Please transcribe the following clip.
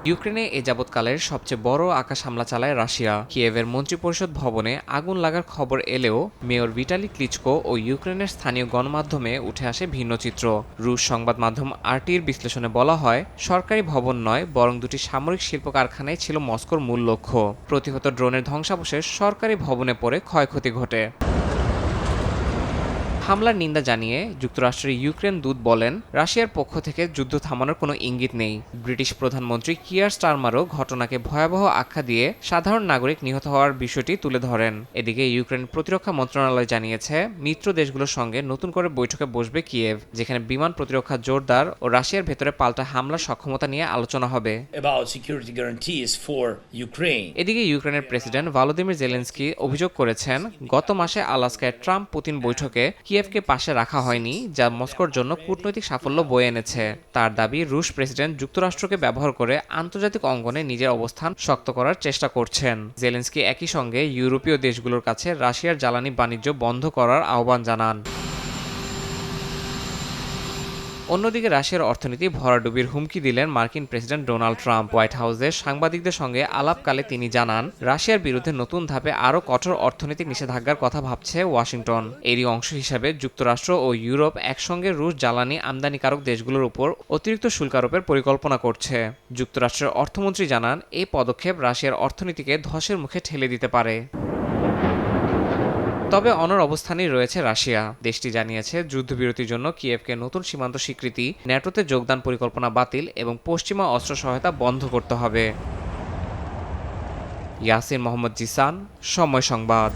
ইউক্রেনে এ যাবৎকালের সবচেয়ে বড় আকাশ হামলা চালায় রাশিয়া। কিয়েভের মন্ত্রিপরিষদ ভবনে আগুন লাগার খবর এলেও মেয়র ভিটালি ক্লিচকো ও ইউক্রেনের স্থানীয় গণমাধ্যমে উঠে আসে ভিন্ন চিত্র। রুশ সংবাদ মাধ্যম আরটির বিশ্লেষণে বলা হয়, সরকারি ভবন নয় বরং দুটি সামরিক শিল্প কারখানাই ছিল মস্কোর মূল লক্ষ্য। প্রতিহত ড্রোনের ধ্বংসাবশেষ সরকারি ভবনে পড়ে ক্ষয়ক্ষতি ঘটে। হামলার নিন্দা জানিয়ে যুক্তরাষ্ট্রের ইউক্রেন দূত বলেন, রাশিয়ার পক্ষ থেকে যুদ্ধ থামানোর কোনো ইঙ্গিত নেই। ব্রিটিশ প্রধানমন্ত্রী কিয়ার স্টারমারও ঘটনাকে ভয়াবহ আখ্যা দিয়ে সাধারণ নাগরিক নিহত হওয়ার বিষয়টি তুলে ধরেন। এদিকে ইউক্রেন প্রতিরক্ষা মন্ত্রণালয় জানিয়েছে, মিত্র দেশগুলোর সঙ্গে নতুন করে বৈঠকে বসবে কিয়েভ, যেখানে বিমান প্রতিরক্ষা জোরদার ও রাশিয়ার ভেতরে পাল্টা হামলার সক্ষমতা নিয়ে আলোচনা হবে। এদিকে ইউক্রেনের প্রেসিডেন্ট ভলোদিমির জেলেনস্কি অভিযোগ করেছেন, গত মাসে আলাস্কায় ট্রাম্প পুতিন বৈঠকে কিয়েভকে পাশে রাখা হয়নি, যা মস্কোর জন্য কূটনৈতিক সাফল্য বয়ে এনেছে। তার দাবি, রুশ প্রেসিডেন্ট যুক্তরাষ্ট্রকে ব্যবহার করে আন্তর্জাতিক অঙ্গনে নিজের অবস্থান শক্ত করার চেষ্টা করছেন। জেলেনস্কি একই সঙ্গে ইউরোপীয় দেশগুলোর কাছে রাশিয়ার জ্বালানি বাণিজ্য বন্ধ করার আহ্বান জানান। অন্যদিকে রাশিয়ার অর্থনীতি ভরাডুবির হুমকি দিলেন মার্কিন প্রেসিডেন্ট ডোনাল্ড ট্রাম্প। হোয়াইট হাউসে সাংবাদিকদের সঙ্গে আলাপকালে তিনি জানান, রাশিয়ার বিরুদ্ধে নতুন ধাপে আরও কঠোর অর্থনৈতিক নিষেধাজ্ঞার কথা ভাবছে ওয়াশিংটন। এরই অংশ হিসাবে যুক্তরাষ্ট্র ও ইউরোপ একসঙ্গে রুশ জ্বালানি আমদানিকারক দেশগুলোর উপর অতিরিক্ত শুল্ক আরোপের পরিকল্পনা করছে। যুক্তরাষ্ট্রের অর্থমন্ত্রী জানান, এই পদক্ষেপ রাশিয়ার অর্থনীতিকে ধসের মুখে ঠেলে দিতে পারে। তবে অনড় অবস্থানেই রয়েছে রাশিয়া। দেশটি জানিয়েছে, যুদ্ধবিরতির জন্য কিয়েভকে নতুন সীমান্ত স্বীকৃতি, ন্যাটোতে যোগদান পরিকল্পনা বাতিল এবং পশ্চিমা অস্ত্র সহায়তা বন্ধ করতে হবে। ইয়াসিন মোহাম্মদ জিসান, সময় সংবাদ।